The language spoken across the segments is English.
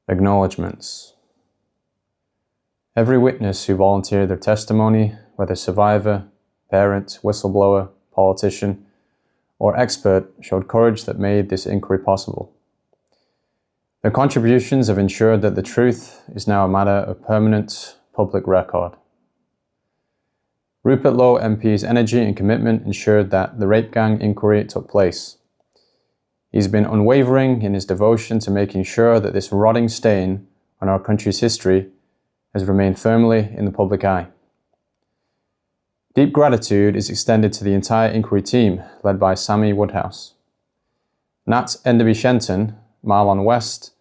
Acknowledgements. Every witness who volunteered their testimony, whether survivor, parent, whistleblower, politician, or expert, showed courage that made this inquiry possible. Their contributions have ensured that the truth is now a matter of permanent public record. Rupert Lowe MP's energy and commitment ensured that the rape gang inquiry took place. He's been unwavering in his devotion to making sure that this rotting stain on our country's history has remained firmly in the public eye. Deep gratitude is extended to the entire inquiry team, led by Sammy Woodhouse. Nat Enderby-Shenton, Marlon West,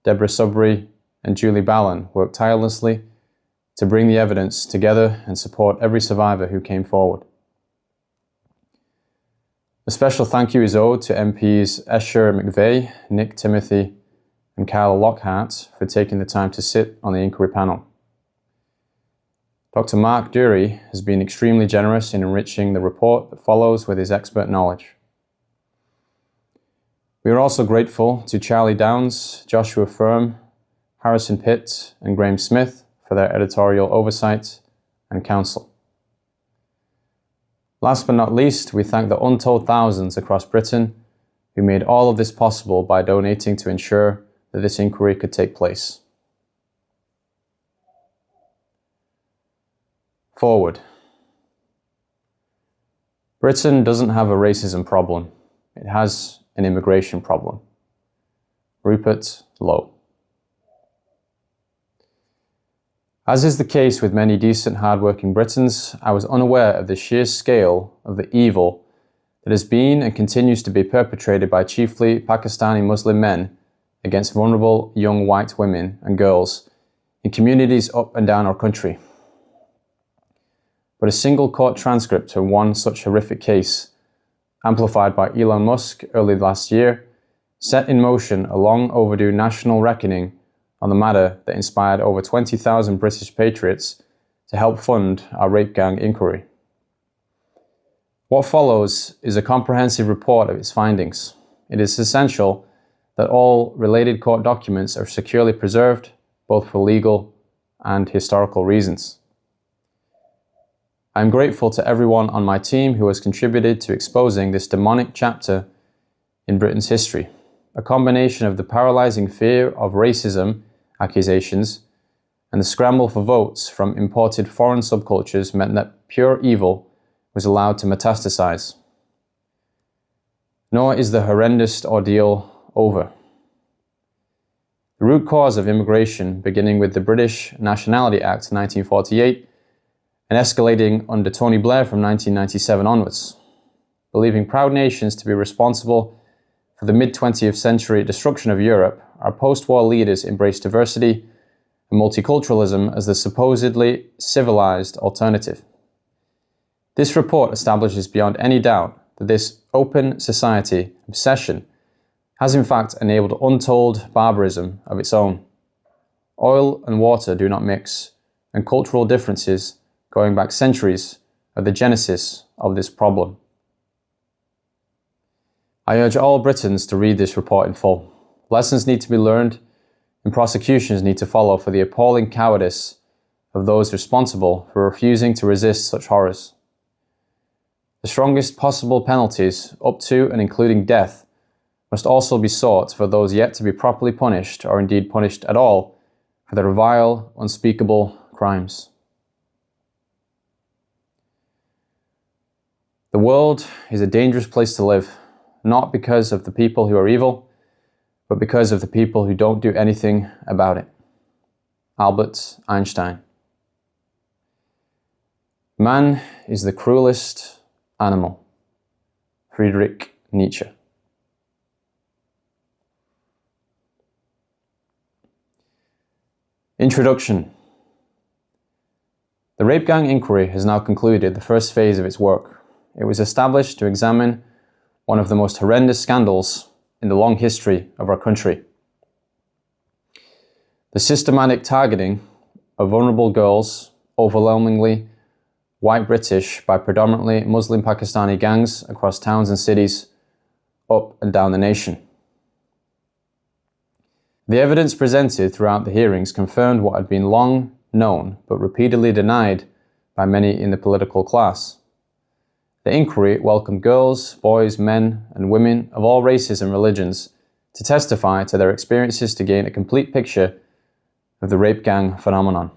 Deborah Sudbury, and Julie Ballon worked tirelessly to bring the evidence together and support every survivor who came forward. A special thank you is owed to MPs Escher McVeigh, Nick Timothy, and Kyle Lockhart for taking the time to sit on the inquiry panel. Dr. Mark Dury has been extremely generous in enriching the report that follows with his expert knowledge. We are also grateful to Charlie Downs, Joshua Firm, Harrison Pitt, and Graham Smith for their editorial oversight and counsel. Last but not least, we thank the untold thousands across Britain who made all of this possible by donating to ensure that this inquiry could take place. Forward. Britain doesn't have a racism problem. It has an immigration problem. Rupert Lowe. As is the case with many decent, hard-working Britons, I was unaware of the sheer scale of the evil that has been and continues to be perpetrated by chiefly Pakistani Muslim men against vulnerable young white women and girls in communities up and down our country. But a single court transcript of one such horrific case, amplified by Elon Musk early last year, set in motion a long overdue national reckoning on the matter that inspired over 20,000 British patriots to help fund our rape gang inquiry. What follows is a comprehensive report of its findings. It is essential that all related court documents are securely preserved, both for legal and historical reasons. I am grateful to everyone on my team who has contributed to exposing this demonic chapter in Britain's history, a combination of the paralyzing fear of racism accusations and the scramble for votes from imported foreign subcultures meant that pure evil was allowed to metastasize. Nor is the horrendous ordeal over. The root cause of immigration, beginning with the British Nationality Act 1948 and escalating under Tony Blair from 1997 onwards, believing proud nations to be responsible for the mid-20th century destruction of Europe, our post-war leaders embraced diversity and multiculturalism as the supposedly civilized alternative. This report establishes beyond any doubt that this open society obsession has in fact enabled untold barbarism of its own. Oil and water do not mix, and cultural differences going back centuries are the genesis of this problem. I urge all Britons to read this report in full. Lessons need to be learned, and prosecutions need to follow for the appalling cowardice of those responsible for refusing to resist such horrors. The strongest possible penalties, up to and including death, must also be sought for those yet to be properly punished, or indeed punished at all, for their vile, unspeakable crimes. The world is a dangerous place to live, not because of the people who are evil, but because of the people who don't do anything about it. Albert Einstein. Man is the cruelest animal. Friedrich Nietzsche. Introduction. The Rape Gang Inquiry has now concluded the first phase of its work. It was established to examine one of the most horrendous scandals in the long history of our country. The systematic targeting of vulnerable girls, overwhelmingly white British by predominantly Muslim Pakistani gangs across towns and cities up and down the nation. The evidence presented throughout the hearings confirmed what had been long known but repeatedly denied by many in the political class. The inquiry welcomed girls, boys, men, and women of all races and religions to testify to their experiences to gain a complete picture of the rape gang phenomenon.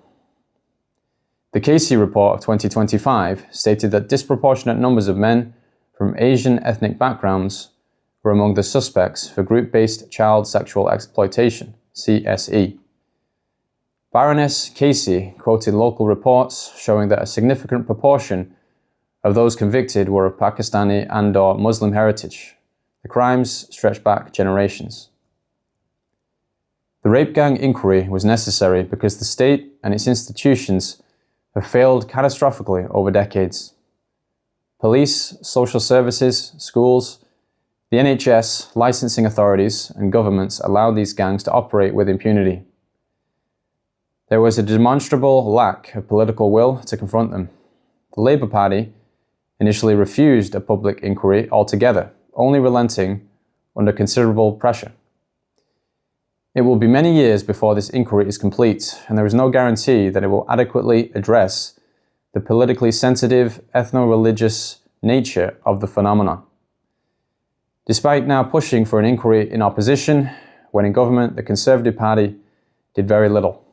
The Casey report of 2025 stated that disproportionate numbers of men from Asian ethnic backgrounds were among the suspects for group-based child sexual exploitation, CSE. Baroness Casey quoted local reports showing that a significant proportion of those convicted were of Pakistani and/or Muslim heritage. The crimes stretch back generations. The rape gang inquiry was necessary because the state and its institutions have failed catastrophically over decades. Police, social services, schools, the NHS, licensing authorities, and governments allowed these gangs to operate with impunity. There was a demonstrable lack of political will to confront them. The Labour Party initially refused a public inquiry altogether, only relenting under considerable pressure. It will be many years before this inquiry is complete, and there is no guarantee that it will adequately address the politically sensitive, ethno-religious nature of the phenomenon. Despite now pushing for an inquiry in opposition, when in government, the Conservative Party did very little.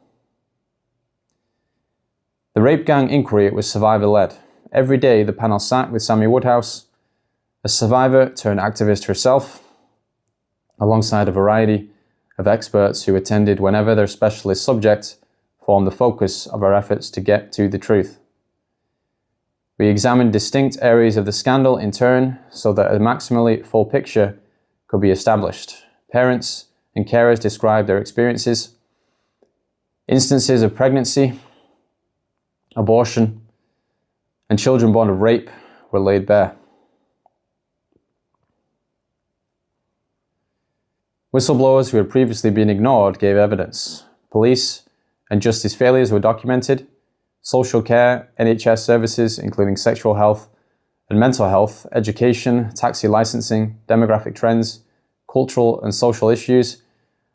The rape gang inquiry was survivor-led. Every day the panel sat with Sammy Woodhouse, a survivor turned activist herself, alongside a variety of experts who attended whenever their specialist subject formed the focus of our efforts to get to the truth. We examined distinct areas of the scandal in turn so that a maximally full picture could be established. Parents and carers described their experiences. Instances of pregnancy, abortion, and children born of rape were laid bare. Whistleblowers who had previously been ignored gave evidence. Police and justice failures were documented. Social care, NHS services, including sexual health and mental health, education, taxi licensing, demographic trends, cultural and social issues,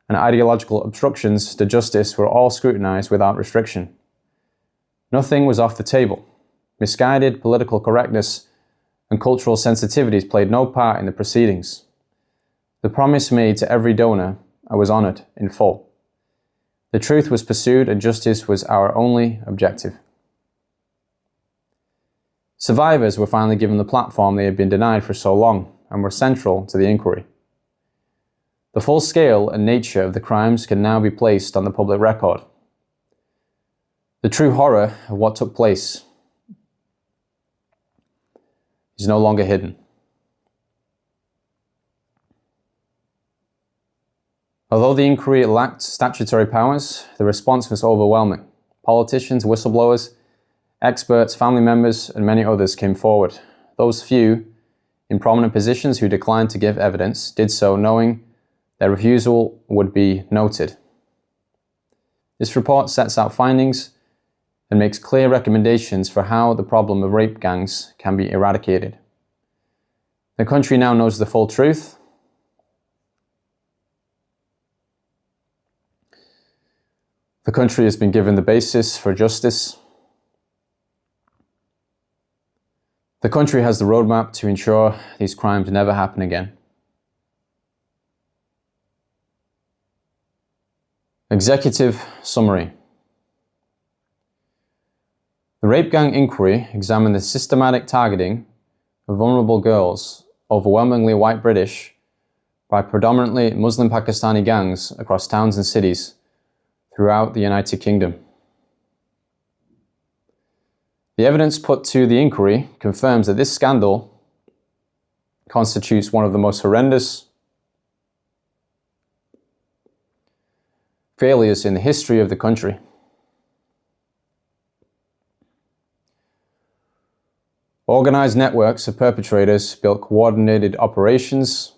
and ideological obstructions to justice were all scrutinized without restriction. Nothing was off the table. Misguided political correctness and cultural sensitivities played no part in the proceedings. The promise made to every donor was honored in full. The truth was pursued and justice was our only objective. Survivors were finally given the platform they had been denied for so long and were central to the inquiry. The full scale and nature of the crimes can now be placed on the public record. The true horror of what took place is no longer hidden. Although the inquiry lacked statutory powers, the response was overwhelming. Politicians, whistleblowers, experts, family members, and many others came forward. Those few in prominent positions who declined to give evidence did so knowing their refusal would be noted. This report sets out findings and makes clear recommendations for how the problem of rape gangs can be eradicated. The country now knows the full truth. The country has been given the basis for justice. The country has the roadmap to ensure these crimes never happen again. Executive summary. The rape gang inquiry examined the systematic targeting of vulnerable girls, overwhelmingly white British, by predominantly Muslim Pakistani gangs across towns and cities throughout the United Kingdom. The evidence put to the inquiry confirms that this scandal constitutes one of the most horrendous failures in the history of the country. Organized networks of perpetrators built coordinated operations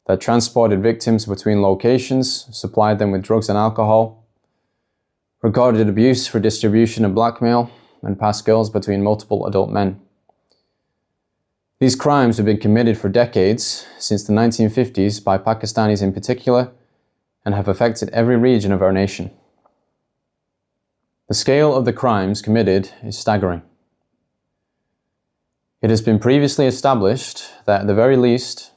that transported victims between locations, supplied them with drugs and alcohol, recorded abuse for distribution and blackmail, and passed girls between multiple adult men. These crimes have been committed for decades, since the 1950s, by Pakistanis in particular, and have affected every region of our nation. The scale of the crimes committed is staggering. It has been previously established that at the very least,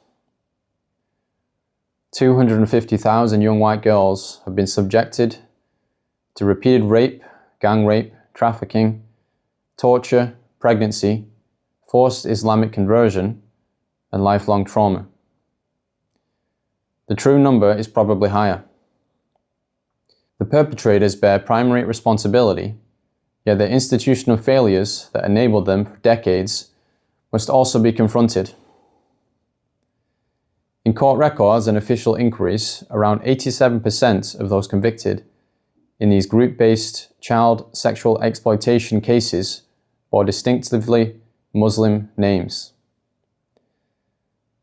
250,000 young white girls have been subjected to repeated rape, gang rape, trafficking, torture, pregnancy, forced Islamic conversion, and lifelong trauma. The true number is probably higher. The perpetrators bear primary responsibility, yet the institutional failures that enabled them for decades must also be confronted. In court records and official inquiries, around 87% of those convicted in these group-based child sexual exploitation cases bore distinctively Muslim names.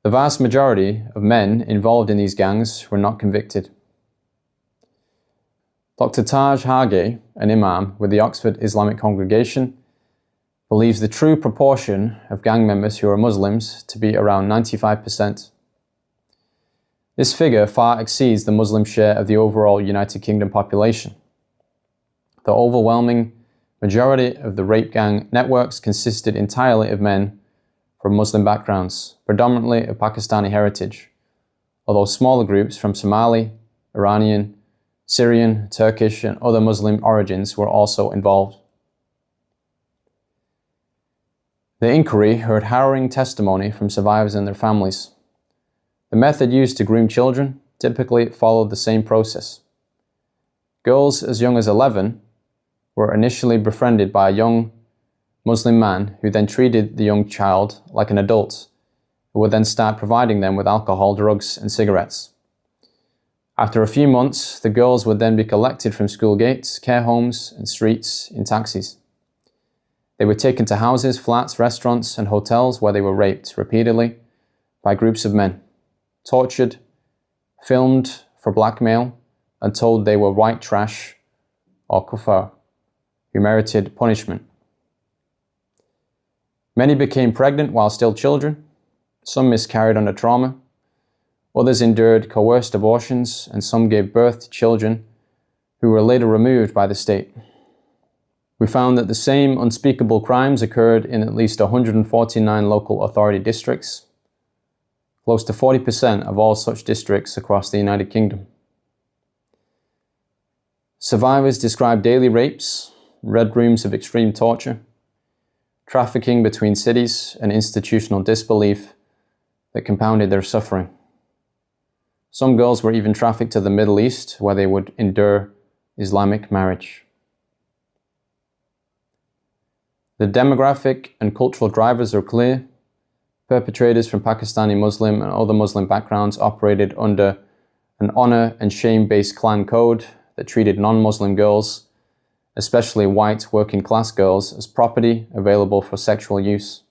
The vast majority of men involved in these gangs were not convicted. Dr. Taj Hage, an imam with the Oxford Islamic Congregation, believes the true proportion of gang members who are Muslims to be around 95%. This figure far exceeds the Muslim share of the overall United Kingdom population. The overwhelming majority of the rape gang networks consisted entirely of men from Muslim backgrounds, predominantly of Pakistani heritage, although smaller groups from Somali, Iranian, Syrian, Turkish, and other Muslim origins were also involved. The inquiry heard harrowing testimony from survivors and their families. The method used to groom children typically followed the same process. Girls as young as 11 were initially befriended by a young Muslim man who then treated the young child like an adult, who would then start providing them with alcohol, drugs, and cigarettes. After a few months, the girls would then be collected from school gates, care homes, and streets in taxis. They were taken to houses, flats, restaurants, and hotels where they were raped repeatedly by groups of men, tortured, filmed for blackmail, and told they were white trash or kuffar, who merited punishment. Many became pregnant while still children, some miscarried under trauma, others endured coerced abortions, and some gave birth to children who were later removed by the state. We found that the same unspeakable crimes occurred in at least 149 local authority districts, close to 40% of all such districts across the United Kingdom. Survivors described daily rapes, red rooms of extreme torture, trafficking between cities, and institutional disbelief that compounded their suffering. Some girls were even trafficked to the Middle East, where they would endure Islamic marriage. The demographic and cultural drivers are clear. Perpetrators from Pakistani Muslim and other Muslim backgrounds operated under an honor and shame-based clan code that treated non-Muslim girls, especially white working-class girls, as property available for sexual use.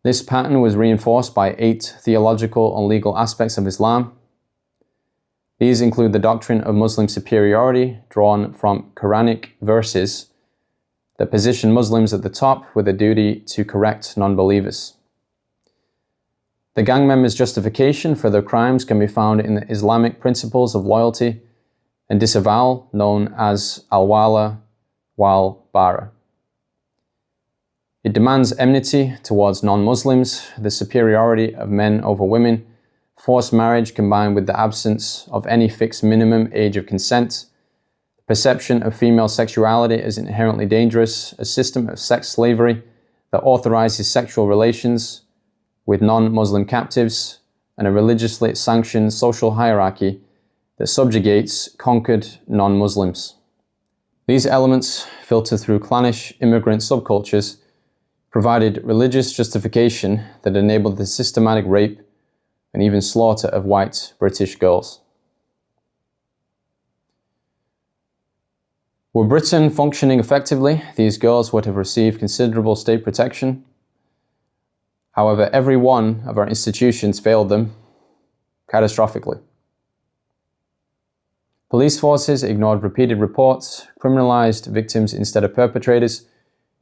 This pattern was reinforced by 8 theological and legal aspects of Islam. These include the doctrine of Muslim superiority, drawn from Quranic verses that position Muslims at the top with a duty to correct non-believers. The gang members' justification for their crimes can be found in the Islamic principles of loyalty and disavowal known as al-wala wal-bara. It demands enmity towards non-Muslims, the superiority of men over women, forced marriage combined with the absence of any fixed minimum age of consent, perception of female sexuality as inherently dangerous, a system of sex slavery that authorizes sexual relations with non-Muslim captives, and a religiously sanctioned social hierarchy that subjugates conquered non-Muslims. These elements, filtered through clannish immigrant subcultures, provided religious justification that enabled the systematic rape and even slaughter of white British girls. Were Britain functioning effectively, these girls would have received considerable state protection. However, every one of our institutions failed them catastrophically. Police forces ignored repeated reports, criminalized victims instead of perpetrators,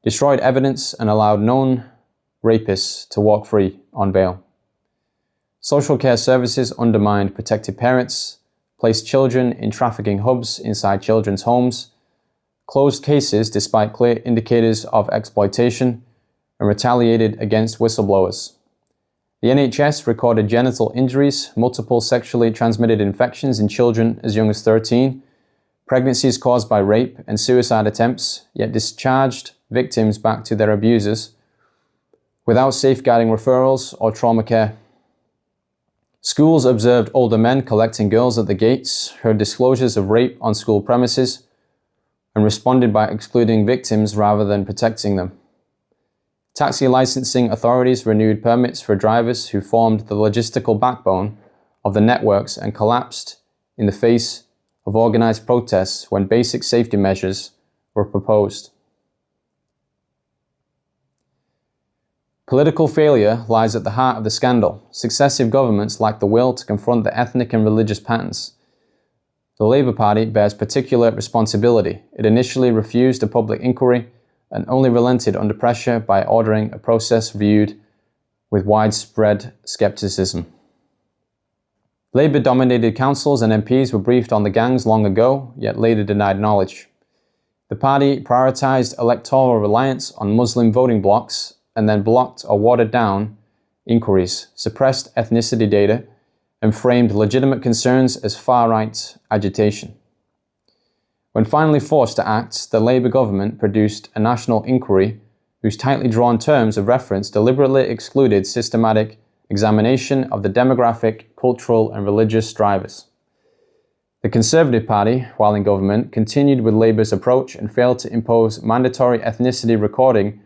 destroyed evidence, and allowed known rapists to walk free on bail. Social care services undermined protected parents, placed children in trafficking hubs inside children's homes, closed cases despite clear indicators of exploitation, and retaliated against whistleblowers. The NHS recorded genital injuries, multiple sexually transmitted infections in children as young as 13, pregnancies caused by rape and suicide attempts, yet discharged victims back to their abusers without safeguarding referrals or trauma care. Schools observed older men collecting girls at the gates, heard disclosures of rape on school premises, and responded by excluding victims rather than protecting them. Taxi licensing authorities renewed permits for drivers who formed the logistical backbone of the networks and collapsed in the face of organized protests when basic safety measures were proposed. Political failure lies at the heart of the scandal. Successive governments lacked the will to confront the ethnic and religious patterns. The Labour Party bears particular responsibility. It initially refused a public inquiry and only relented under pressure by ordering a process viewed with widespread scepticism. Labour-dominated councils and MPs were briefed on the gangs long ago, yet later denied knowledge. The party prioritised electoral reliance on Muslim voting blocs and then blocked or watered down inquiries, suppressed ethnicity data, and framed legitimate concerns as far-right agitation. When finally forced to act, the Labour government produced a national inquiry whose tightly drawn terms of reference deliberately excluded systematic examination of the demographic, cultural, and religious drivers. The Conservative Party, while in government, continued with Labour's approach and failed to impose mandatory ethnicity recording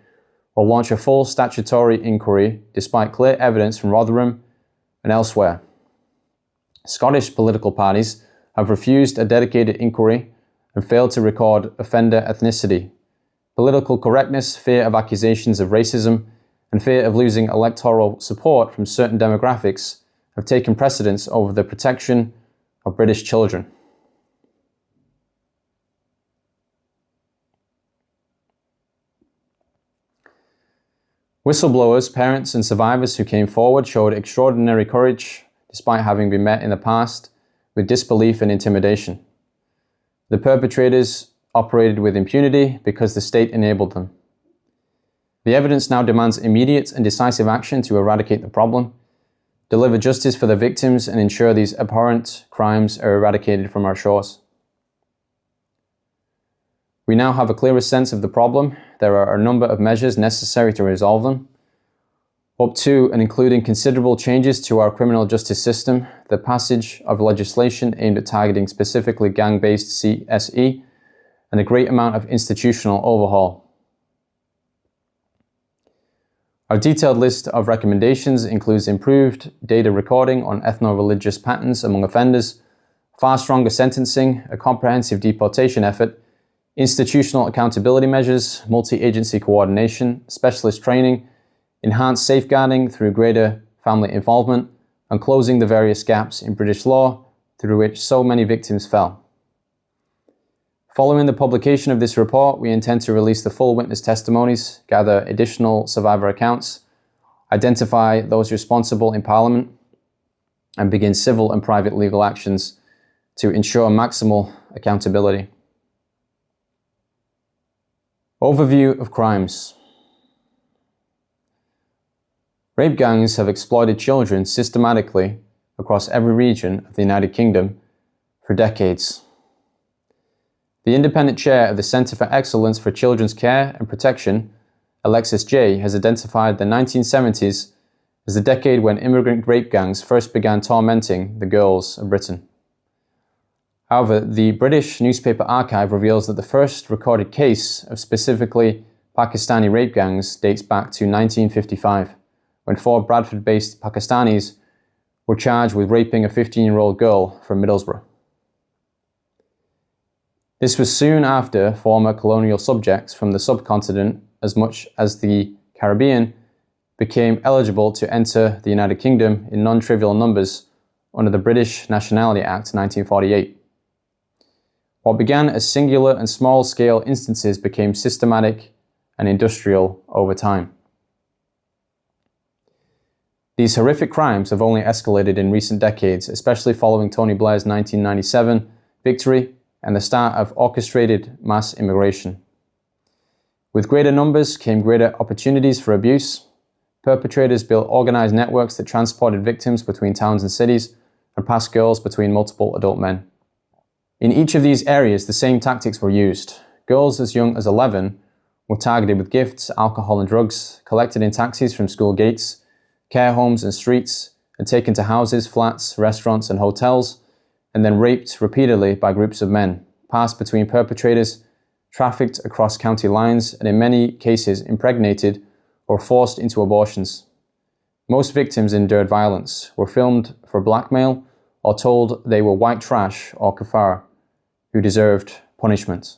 or launch a full statutory inquiry despite clear evidence from Rotherham and elsewhere. Scottish political parties have refused a dedicated inquiry and failed to record offender ethnicity. Political correctness, fear of accusations of racism, and fear of losing electoral support from certain demographics have taken precedence over the protection of British children. Whistleblowers, parents, and survivors who came forward showed extraordinary courage despite having been met in the past with disbelief and intimidation. The perpetrators operated with impunity because the state enabled them. The evidence now demands immediate and decisive action to eradicate the problem, deliver justice for the victims, and ensure these abhorrent crimes are eradicated from our shores. We now have a clearer sense of the problem. There are a number of measures necessary to resolve them, up to and including considerable changes to our criminal justice system, the passage of legislation aimed at targeting specifically gang-based CSE, and a great amount of institutional overhaul. Our detailed list of recommendations includes improved data recording on ethno-religious patterns among offenders, far stronger sentencing, a comprehensive deportation effort, institutional accountability measures, multi-agency coordination, specialist training, enhanced safeguarding through greater family involvement, and closing the various gaps in British law through which so many victims fell. Following the publication of this report, we intend to release the full witness testimonies, gather additional survivor accounts, identify those responsible in Parliament, and begin civil and private legal actions to ensure maximal accountability. Overview of crimes. Rape gangs have exploited children systematically across every region of the United Kingdom for decades. The independent chair of the Centre for Excellence for Children's Care and Protection, Alexis Jay, has identified the 1970s as the decade when immigrant rape gangs first began tormenting the girls of Britain. However, the British Newspaper Archive reveals that the first recorded case of specifically Pakistani rape gangs dates back to 1955, when 4 Bradford-based Pakistanis were charged with raping a 15-year-old girl from Middlesbrough. This was soon after former colonial subjects from the subcontinent, as much as the Caribbean, became eligible to enter the United Kingdom in non-trivial numbers under the British Nationality Act 1948. What began as singular and small-scale instances became systematic and industrial over time. These horrific crimes have only escalated in recent decades, especially following Tony Blair's 1997 victory and the start of orchestrated mass immigration. With greater numbers came greater opportunities for abuse. Perpetrators built organized networks that transported victims between towns and cities and passed girls between multiple adult men. In each of these areas, the same tactics were used. Girls as young as 11 were targeted with gifts, alcohol and drugs, collected in taxis from school gates, care homes and streets, and taken to houses, flats, restaurants and hotels, and then raped repeatedly by groups of men, passed between perpetrators, trafficked across county lines, and in many cases impregnated or forced into abortions. Most victims endured violence, were filmed for blackmail, or told they were white trash or kafar, who deserved punishment.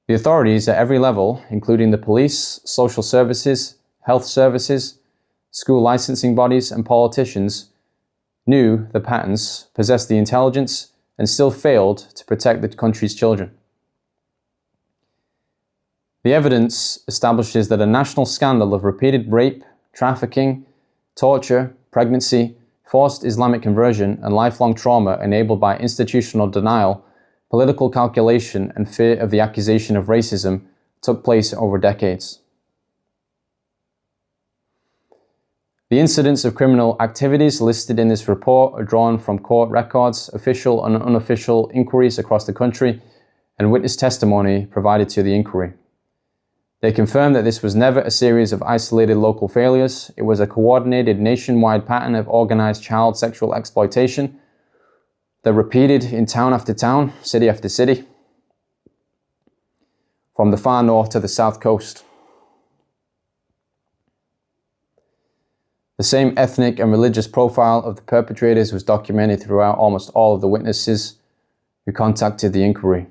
The authorities at every level, including the police, social services, health services, school licensing bodies, and politicians, knew the patterns, possessed the intelligence, and still failed to protect the country's children. The evidence establishes that a national scandal of repeated rape, trafficking, torture, pregnancy, forced Islamic conversion, and lifelong trauma enabled by institutional denial, political calculation, and fear of the accusation of racism took place over decades. The incidents of criminal activities listed in this report are drawn from court records, official and unofficial inquiries across the country, and witness testimony provided to the inquiry. They confirm that this was never a series of isolated local failures. It was a coordinated nationwide pattern of organized child sexual exploitation that repeated in town after town, city after city, from the far north to the south coast. The same ethnic and religious profile of the perpetrators was documented throughout almost all of the witnesses who contacted the inquiry.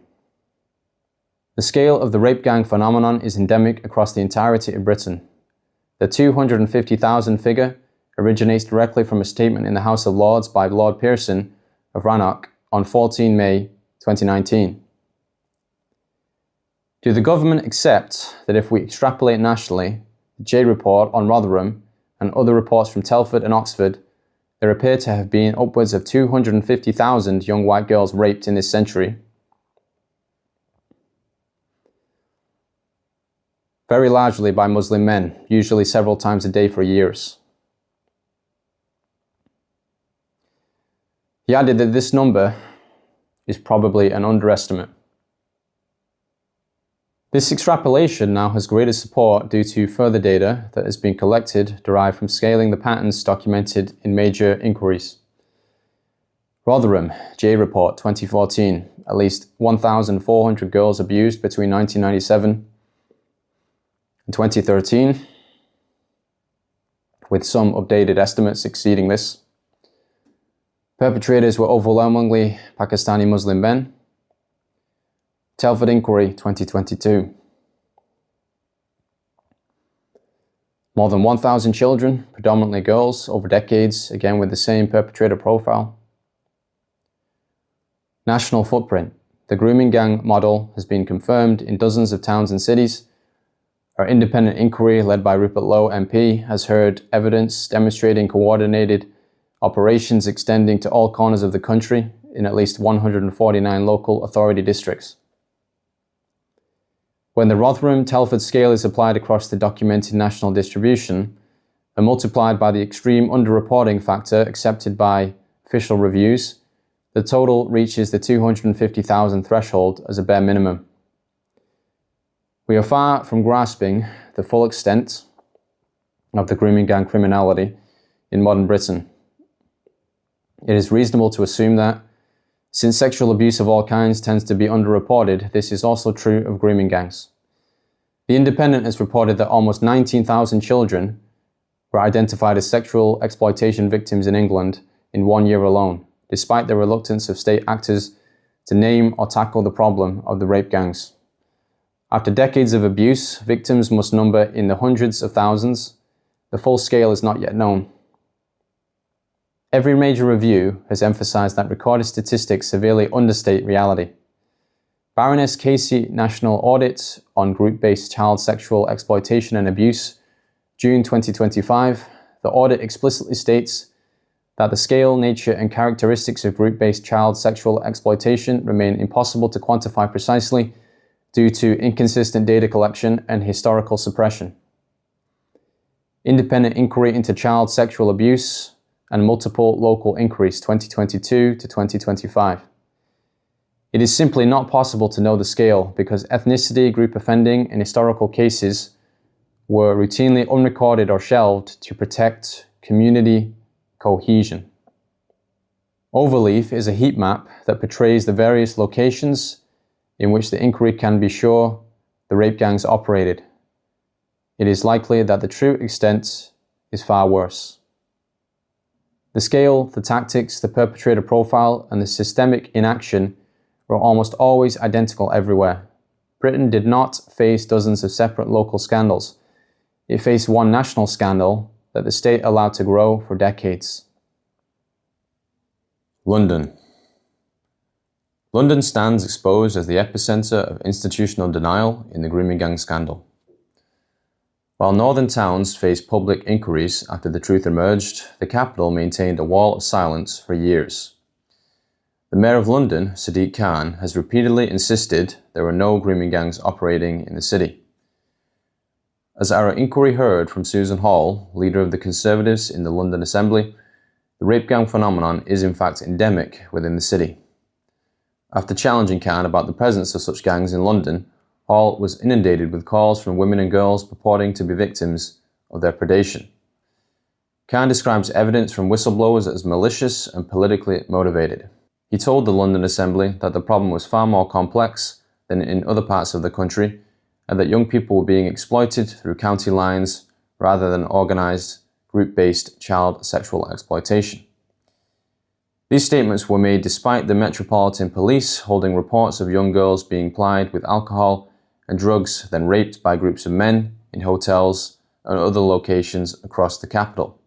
The scale of the rape gang phenomenon is endemic across the entirety of Britain. The 250,000 figure originates directly from a statement in the House of Lords by Lord Pearson of Rannoch on 14 May 2019. Do the government accept that if we extrapolate nationally, the J report on Rotherham and other reports from Telford and Oxford, there appear to have been upwards of 250,000 young white girls raped in this century? Very largely by Muslim men, usually several times a day for years. He added that this number is probably an underestimate. This extrapolation now has greater support due to further data that has been collected derived from scaling the patterns documented in major inquiries. Rotherham, J Report 2014, at least 1,400 girls abused between 1997 and 2013, with some updated estimates exceeding this. Perpetrators were overwhelmingly Pakistani Muslim men. Telford Inquiry 2022. More than 1,000 children, predominantly girls, over decades, again with the same perpetrator profile. National footprint. The grooming gang model has been confirmed in dozens of towns and cities. Our independent inquiry, led by Rupert Lowe MP, has heard evidence demonstrating coordinated operations extending to all corners of the country in at least 149 local authority districts. When the Rotherham-Telford scale is applied across the documented national distribution and multiplied by the extreme underreporting factor accepted by official reviews, the total reaches the 250,000 threshold as a bare minimum. We are far from grasping the full extent of the grooming gang criminality in modern Britain. It is reasonable to assume that, since sexual abuse of all kinds tends to be underreported, this is also true of grooming gangs. The Independent has reported that almost 19,000 children were identified as sexual exploitation victims in England in 1 year alone, despite the reluctance of state actors to name or tackle the problem of the rape gangs. After decades of abuse, victims must number in the hundreds of thousands. The full scale is not yet known. Every major review has emphasized that recorded statistics severely understate reality. Baroness Casey National Audit on Group-Based Child Sexual Exploitation and Abuse June 2025, the audit explicitly states that the scale, nature, and characteristics of group-based child sexual exploitation remain impossible to quantify precisely due to inconsistent data collection and historical suppression. Independent inquiry into child sexual abuse and multiple local inquiries 2022 to 2025. It is simply not possible to know the scale because ethnicity, group offending, and historical cases were routinely unrecorded or shelved to protect community cohesion. Overleaf is a heat map that portrays the various locations in which the inquiry can be sure the rape gangs operated. It is likely that the true extent is far worse. The scale, the tactics, the perpetrator profile, and the systemic inaction were almost always identical everywhere. Britain did not face dozens of separate local scandals. It faced one national scandal that the state allowed to grow for decades. London. London stands exposed as the epicenter of institutional denial in the grooming gang scandal. While northern towns faced public inquiries after the truth emerged, the capital maintained a wall of silence for years. The Mayor of London, Sadiq Khan, has repeatedly insisted there were no grooming gangs operating in the city. As our inquiry heard from Susan Hall, leader of the Conservatives in the London Assembly, the rape gang phenomenon is in fact endemic within the city. After challenging Khan about the presence of such gangs in London, Hall was inundated with calls from women and girls purporting to be victims of their predation. Khan describes evidence from whistleblowers as malicious and politically motivated. He told the London Assembly that the problem was far more complex than in other parts of the country, and that young people were being exploited through county lines rather than organised, group-based child sexual exploitation. These statements were made despite the Metropolitan Police holding reports of young girls being plied with alcohol and drugs, then raped by groups of men in hotels and other locations across the capital.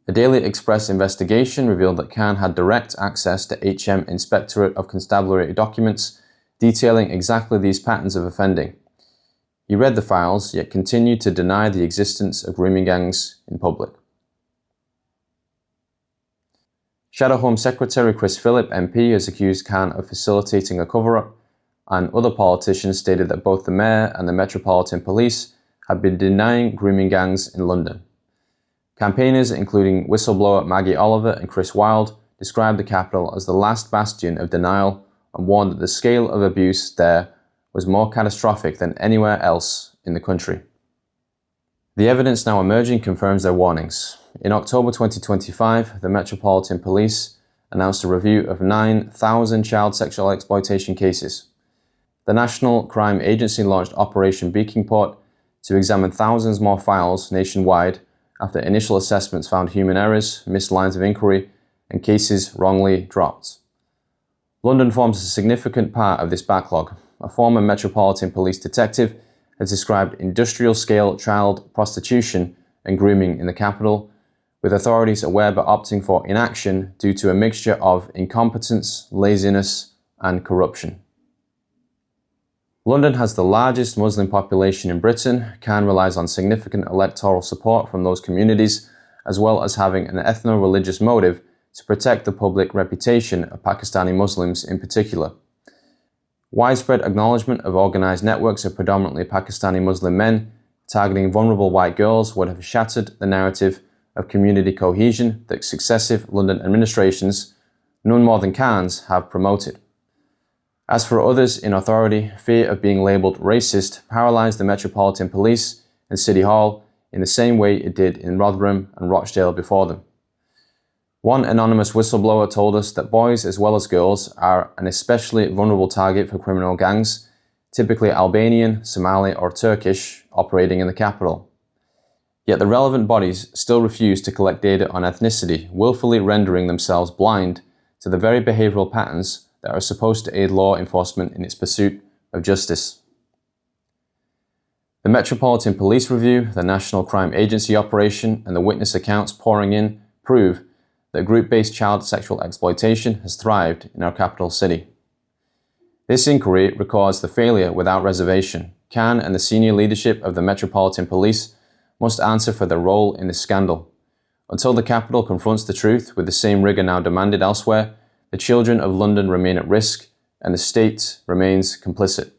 A Daily Express investigation revealed that Khan had direct access to HM Inspectorate of Constabulary documents detailing exactly these patterns of offending. He read the files, yet continued to deny the existence of grooming gangs in public. Shadow Home Secretary Chris Phillip MP has accused Khan of facilitating a cover-up, and other politicians stated that both the Mayor and the Metropolitan Police had been denying grooming gangs in London. Campaigners, including whistleblower Maggie Oliver and Chris Wilde, described the capital as the last bastion of denial and warned that the scale of abuse there was more catastrophic than anywhere else in the country. The evidence now emerging confirms their warnings. In October 2025, the Metropolitan Police announced a review of 9,000 child sexual exploitation cases. The National Crime Agency launched Operation Beakingport to examine thousands more files nationwide after initial assessments found human errors, missed lines of inquiry, and cases wrongly dropped. London forms a significant part of this backlog. A former Metropolitan Police detective has described industrial-scale child prostitution and grooming in the capital, with authorities aware but opting for inaction due to a mixture of incompetence, laziness, and corruption. London has the largest Muslim population in Britain. Khan relies on significant electoral support from those communities, as well as having an ethno-religious motive to protect the public reputation of Pakistani Muslims in particular. Widespread acknowledgement of organised networks of predominantly Pakistani Muslim men targeting vulnerable white girls would have shattered the narrative of community cohesion that successive London administrations, none more than Khan's, have promoted. As for others in authority, fear of being labelled racist paralysed the Metropolitan Police and City Hall in the same way it did in Rotherham and Rochdale before them. One anonymous whistleblower told us that boys as well as girls are an especially vulnerable target for criminal gangs, typically Albanian, Somali or Turkish, operating in the capital. Yet the relevant bodies still refuse to collect data on ethnicity, willfully rendering themselves blind to the very behavioural patterns that are supposed to aid law enforcement in its pursuit of justice. The Metropolitan Police Review, the National Crime Agency operation, and the witness accounts pouring in prove that group-based child sexual exploitation has thrived in our capital city. This inquiry records the failure without reservation. Khan and the senior leadership of the Metropolitan Police must answer for their role in this scandal. Until the capital confronts the truth with the same rigour now demanded elsewhere, the children of London remain at risk and the state remains complicit.